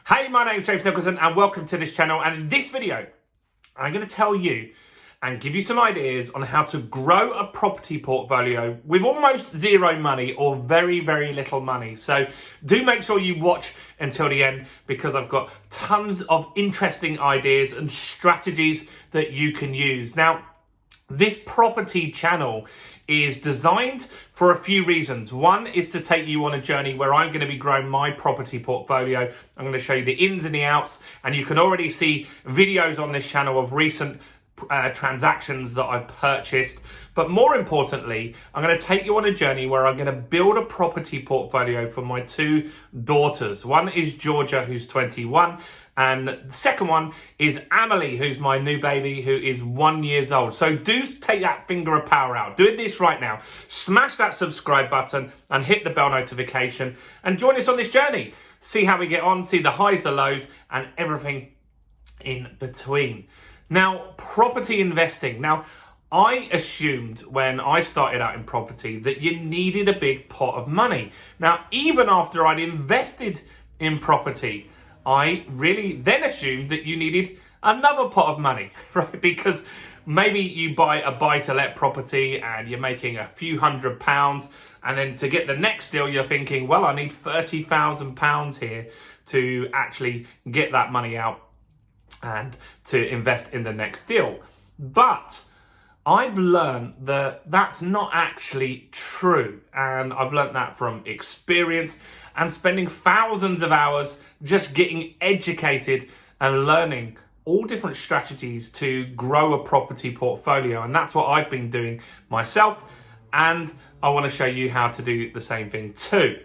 Hey, my name's James Nicholson and welcome to this channel. And in this video, I'm going to tell you and give you some ideas on how to grow a property portfolio with almost zero money or very, very little money. So do make sure you watch until the end because I've got tons of interesting ideas and strategies that you can use. Now, this property channel is designed for a few reasons. One is to take you on a journey where I'm going to be growing my property portfolio. I'm going to show you the ins and the outs, and you can already see videos on this channel of recent transactions that I've purchased. But more importantly, I'm going to take you on a journey where I'm going to build a property portfolio for my two daughters. One is Georgia, who's 21, and the second one is Amelie, who's my new baby, who is 1 year old. So do take that finger of power out. Do this right now. Smash that subscribe button and hit the bell notification and join us on this journey. See how we get on, see the highs, the lows, and everything in between. Now, property investing. Now, I assumed when I started out in property that you needed a big pot of money. Now, even after I'd invested in property, I really then assumed that you needed another pot of money, right? Because maybe you buy a buy-to-let property and you're making a few £100s, and then to get the next deal, you're thinking, well, I need £30,000 here to actually get that money out and to invest in the next deal. But I've learned that that's not actually true. And I've learned that from experience and spending thousands of hours just getting educated and learning all different strategies to grow a property portfolio. And that's what I've been doing myself. And I want to show you how to do the same thing too.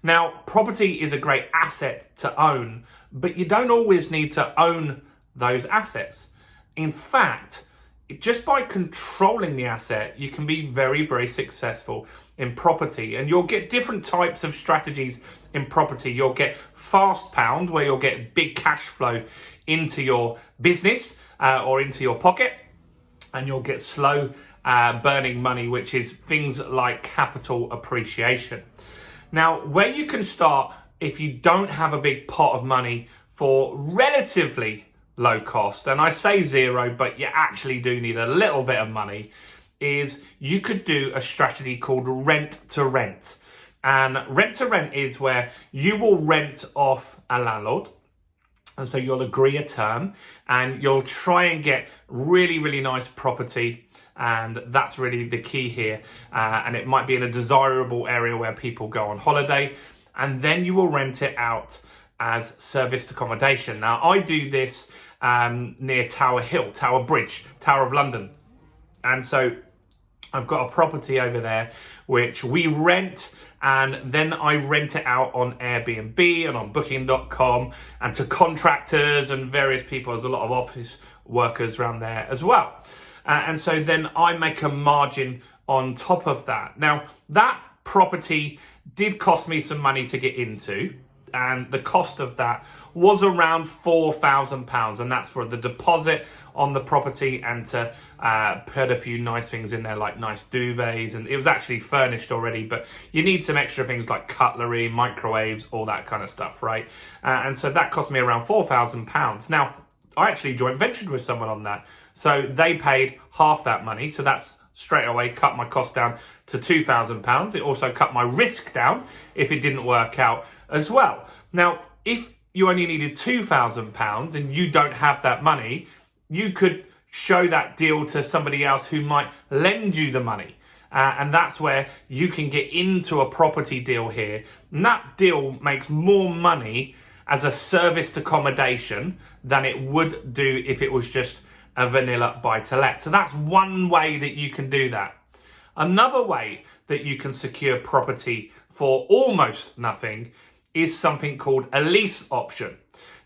Now, property is a great asset to own, but you don't always need to own those assets. In fact, just by controlling the asset, you can be very, very successful in property. And you'll get different types of strategies in property. You'll get fast pound, where you'll get big cash flow into your business or into your pocket. And you'll get slow burning money, which is things like capital appreciation. Now, where you can start if you don't have a big pot of money for relatively low cost, and I say zero, but you actually do need a little bit of money, is you could do a strategy called rent to rent. And rent to rent is where you will rent off a landlord. And so you'll agree a term and you'll try and get really, really nice property. And that's really the key here. And it might be in a desirable area where people go on holiday. And then you will rent it out as serviced accommodation. Now, I do this near Tower Hill, Tower Bridge, Tower of London. And so I've got a property over there which we rent, and then I rent it out on Airbnb and on Booking.com and to contractors and various people. There's a lot of office workers around there as well. And so then I make a margin on top of that. Now, that property did cost me some money to get into, and the cost of that was around £4,000, and that's for the deposit on the property and to put a few nice things in there, like nice duvets, and it was actually furnished already, but you need some extra things like cutlery, microwaves, all that kind of stuff, right? And so that cost me around £4,000. Now, I actually joint ventured with someone on that, so they paid half that money, so that's straight away cut my cost down to £2,000. It also cut my risk down if it didn't work out as well. Now, if you only needed £2,000 and you don't have that money, you could show that deal to somebody else who might lend you the money. And that's where you can get into a property deal here. And that deal makes more money as a serviced accommodation than it would do if it was just a vanilla buy-to-let. So that's one way that you can do that. Another way that you can secure property for almost nothing is something called a lease option.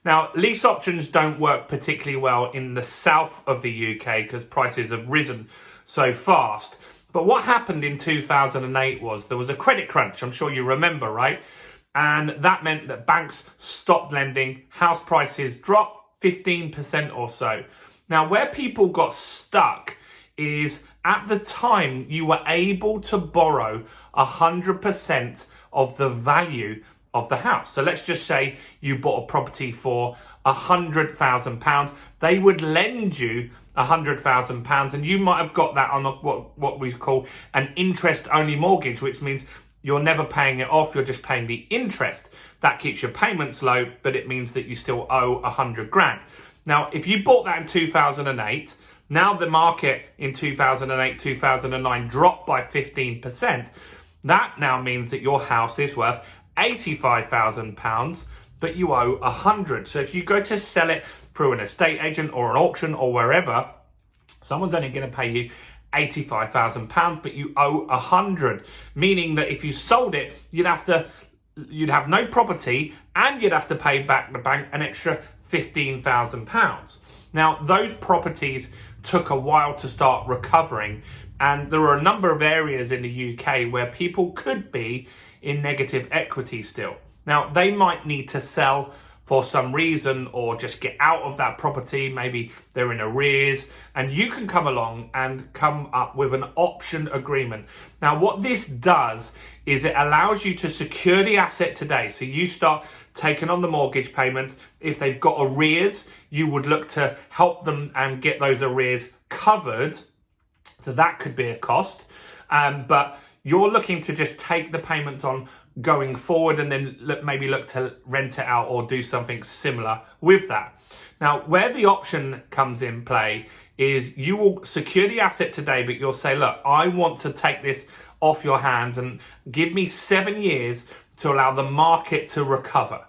Now, lease options don't work particularly well in the south of the UK because prices have risen so fast. But what happened in 2008 was there was a credit crunch. I'm sure you remember, right? And that meant that banks stopped lending, house prices dropped 15% or so. Now, where people got stuck is at the time you were able to borrow 100% of the value of the house. So let's just say you bought a property for £100,000. They would lend you £100,000, and you might have got that on what we call an interest-only mortgage, which means you're never paying it off, you're just paying the interest. That keeps your payments low, but it means that you still owe 100 grand. Now, if you bought that in 2008, now the market in 2008, 2009 dropped by 15%. That now means that your house is worth £85,000, but you owe 100. So if you go to sell it through an estate agent or an auction or wherever, someone's only going to pay you £85,000, but you owe 100, meaning that if you sold it, you'd have no property and you'd have to pay back the bank an extra £15,000. Now, those properties took a while to start recovering, and there are a number of areas in the UK where people could be in negative equity still. Now, they might need to sell for some reason or just get out of that property. Maybe they're in arrears, and you can come along and come up with an option agreement. Now, what this does is it allows you to secure the asset today. So you start taking on the mortgage payments. If they've got arrears, you would look to help them and get those arrears covered. So that could be a cost, but you're looking to just take the payments on going forward, and then maybe look to rent it out or do something similar with that. Now, where the option comes in play is you will secure the asset today, but you'll say, look, I want to take this off your hands and give me 7 years to allow the market to recover,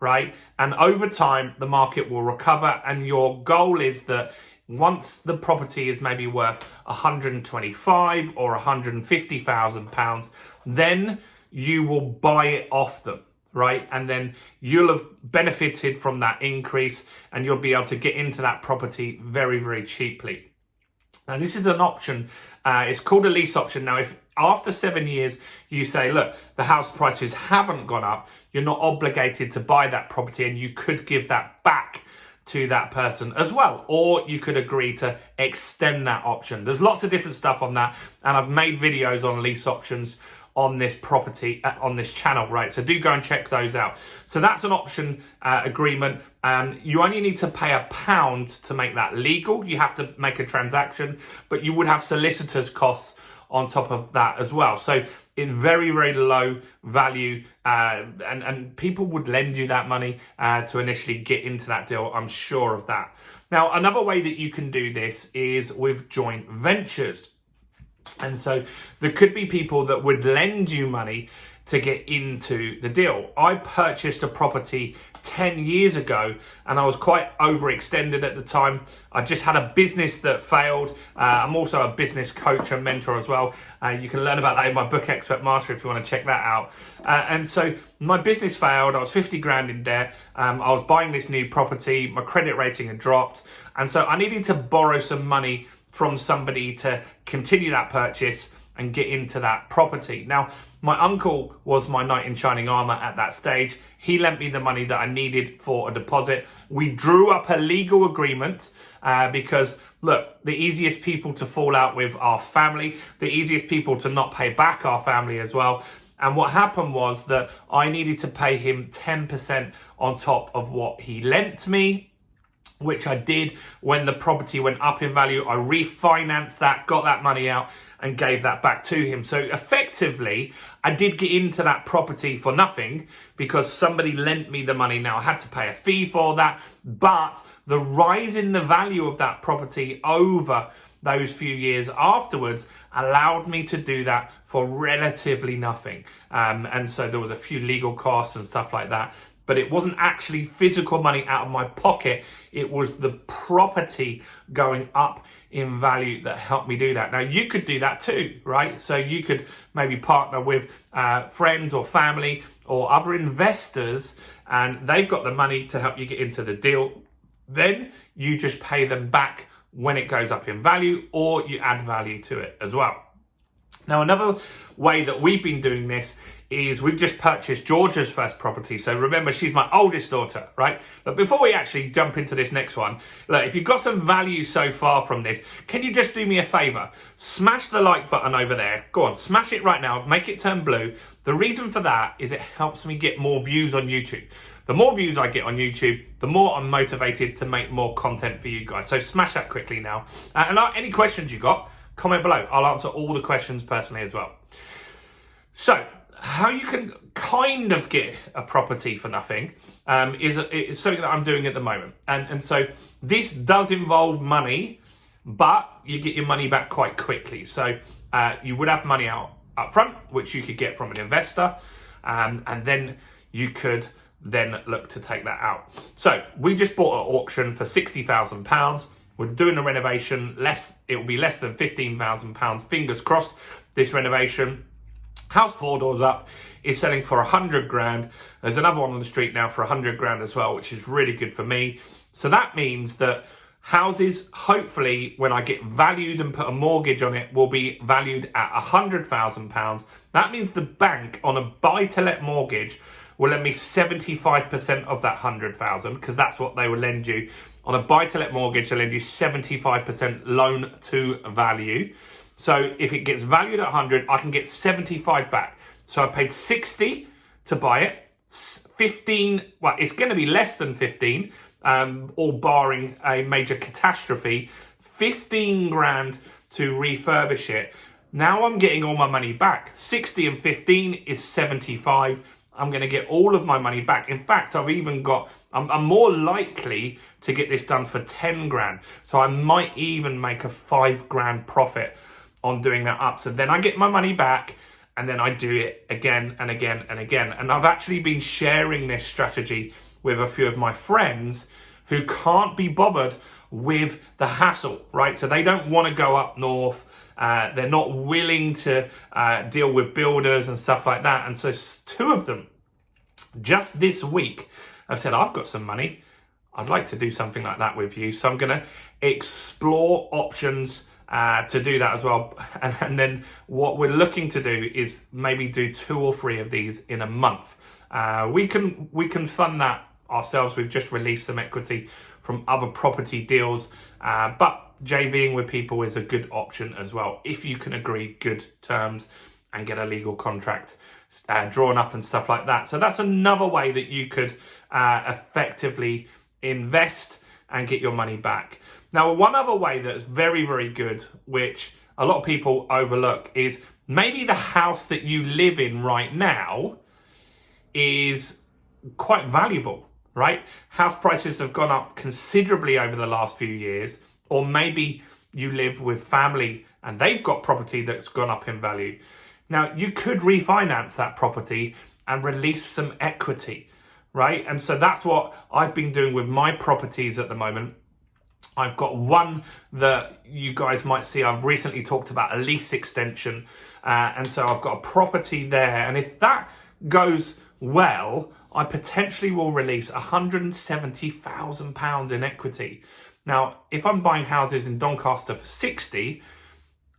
right? And over time, the market will recover, and your goal is that once the property is maybe worth 125 or 150,000 pounds, then you will buy it off them, right? And then you'll have benefited from that increase, and you'll be able to get into that property very, very cheaply. Now, this is an option. It's called a lease option. Now, if after 7 years you say, look, the house prices haven't gone up, you're not obligated to buy that property, and you could give that back to that person as well, or you could agree to extend that option. There's lots of different stuff on that, and I've made videos on lease options on this property on this channel, right? So do go and check those out. So that's an option agreement. You only need to pay £1 to make that legal. You have to make a transaction, but you would have solicitors costs on top of that as well. So it's very, very low value, and people would lend you that money to initially get into that deal. I'm sure of that. Now, another way that you can do this is with joint ventures. And so there could be people that would lend you money to get into the deal. I purchased a property 10 years ago, and I was quite overextended at the time. I just had a business that failed. I'm also a business coach and mentor as well. You can learn about that in my book, Expert Master, if you want to check that out. And so my business failed. I was 50 grand in debt. I was buying this new property. My credit rating had dropped. And so I needed to borrow some money from somebody to continue that purchase and get into that property. Now, my uncle was my knight in shining armor at that stage. He lent me the money that I needed for a deposit. We drew up a legal agreement because, look, the easiest people to fall out with are family, the easiest people to not pay back are family as well. And what happened was that I needed to pay him 10% on top of what he lent me, which I did when the property went up in value. I refinanced that, got that money out, and gave that back to him. So effectively, I did get into that property for nothing because somebody lent me the money. Now, I had to pay a fee for that, but the rise in the value of that property over those few years afterwards allowed me to do that for relatively nothing. And so there was a few legal costs and stuff like that, but it wasn't actually physical money out of my pocket. It was the property going up in value that helped me do that. Now, you could do that too, right? So you could maybe partner with friends or family or other investors, and they've got the money to help you get into the deal. Then you just pay them back when it goes up in value, or you add value to it as well. Now, another way that we've been doing this is we've just purchased Georgia's first property. So remember, she's my oldest daughter, right? But before we actually jump into this next one, look, if you've got some value so far from this, can you just do me a favor? Smash the like button over there. Go on, smash it right now. Make it turn blue. The reason for that is it helps me get more views on YouTube. The more views I get on YouTube, the more I'm motivated to make more content for you guys. So smash that quickly now. And any questions you got, comment below. I'll answer all the questions personally as well. So how you can kind of get a property for nothing is something that I'm doing at the moment. And so this does involve money, but you get your money back quite quickly. So you would have money out up front, which you could get from an investor, and then you could then look to take that out. So we just bought an auction for £60,000. We're doing a renovation, it will be less than £15,000. Fingers crossed, this renovation. House 4 doors up is selling for 100 grand. There's another one on the street now for 100 grand as well, which is really good for me. So that means that houses, hopefully, when I get valued and put a mortgage on it, will be valued at £100,000. That means the bank on a buy-to-let mortgage will lend me 75% of that 100,000, because that's what they will lend you. On a buy-to-let mortgage, they'll lend you 75% loan to value. So if it gets valued at 100, I can get 75 back. So I paid 60 to buy it. 15, well, it's going to be less than 15, all barring a major catastrophe. 15 grand to refurbish it. Now I'm getting all my money back. 60 and 15 is 75. I'm going to get all of my money back. In fact, I'm more likely to get this done for 10 grand. So I might even make a 5 grand profit on doing that up. So then I get my money back, and then I do it again and again and again. And I've actually been sharing this strategy with a few of my friends who can't be bothered with the hassle, right? So they don't want to go up north. They're not willing to deal with builders and stuff like that. And so 2 of them, just this week, have said, I've got some money. I'd like to do something like that with you. So I'm going to explore options to do that as well. And then what we're looking to do is maybe do 2 or 3 of these in a month. We can fund that ourselves. We've just released some equity from other property deals, but JVing with people is a good option as well, if you can agree good terms and get a legal contract drawn up and stuff like that. So that's another way that you could effectively invest and get your money back. Now, one other way that's very, very good, which a lot of people overlook, is maybe the house that you live in right now is quite valuable, right? House prices have gone up considerably over the last few years. Or maybe you live with family and they've got property that's gone up in value. Now, you could refinance that property and release some equity, right? And so that's what I've been doing with my properties at the moment. I've got one that you guys might see. I've recently talked about a lease extension. And so I've got a property there. And if that goes well, I potentially will release £170,000 in equity. Now, if I'm buying houses in Doncaster for 60,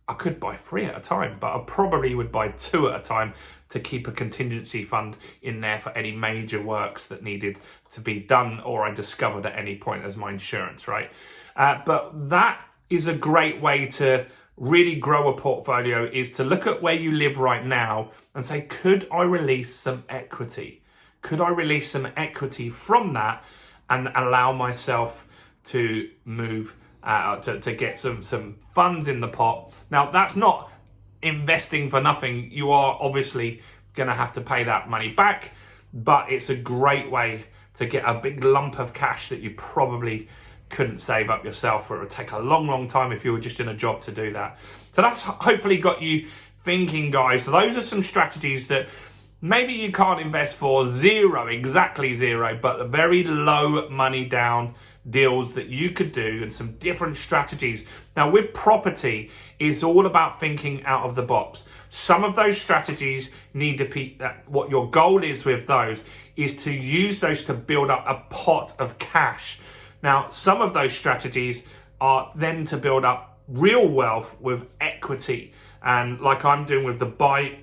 I could buy 3 at a time, but I probably would buy 2 at a time to keep a contingency fund in there for any major works that needed to be done or I discovered at any point as my insurance, right? But that is a great way to really grow a portfolio, is to look at where you live right now and say, could I release some equity? Could I release some equity from that and allow myself to move to get some funds in the pot? Now, that's not investing for nothing. You are obviously going to have to pay that money back, but it's a great way to get a big lump of cash that you probably couldn't save up yourself, or it would take a long, long time if you were just in a job to do that. So that's hopefully got you thinking, guys. So those are some strategies that maybe you can't invest for exactly zero, but very low money down deals that you could do, and some different strategies. Now, with property, it's all about thinking out of the box. Some of those strategies need to be, what your goal is with those is to use those to build up a pot of cash. Now, some of those strategies are then to build up real wealth with equity. And like I'm doing with the buy,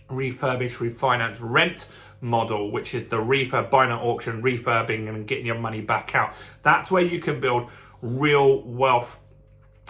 refurbish, refinance, rent model, which is the refurb, buying at auction, refurbing and getting your money back out. That's where you can build real wealth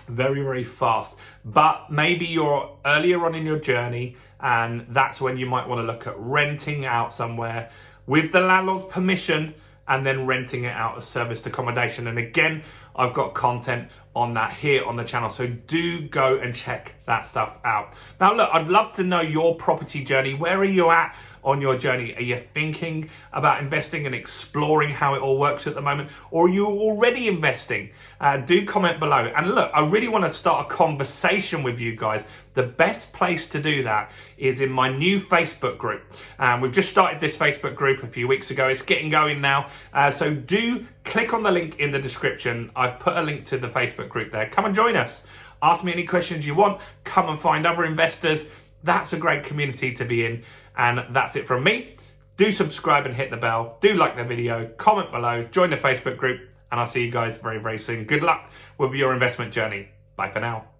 very, very fast. But maybe you're earlier on in your journey, and that's when you might want to look at renting out somewhere with the landlord's permission, and then renting it out as serviced accommodation. And again, I've got content on that here on the channel, so do go and check that stuff out. Now look, I'd love to know your property journey. Where are you at on your journey? Are you thinking about investing and exploring how it all works at the moment, or are you already investing? Do comment below. And look, I really want to start a conversation with you guys. The best place to do that is in my new Facebook group. We've just started this Facebook group a few weeks ago. It's getting going now. So do click on the link in the description. I've put a link to the Facebook group there. Come and join us. Ask me any questions you want. Come and find other investors. That's a great community to be in. And that's it from me. Do subscribe and hit the bell. Do like the video, comment below, join the Facebook group, and I'll see you guys very, very soon. Good luck with your investment journey. Bye for now.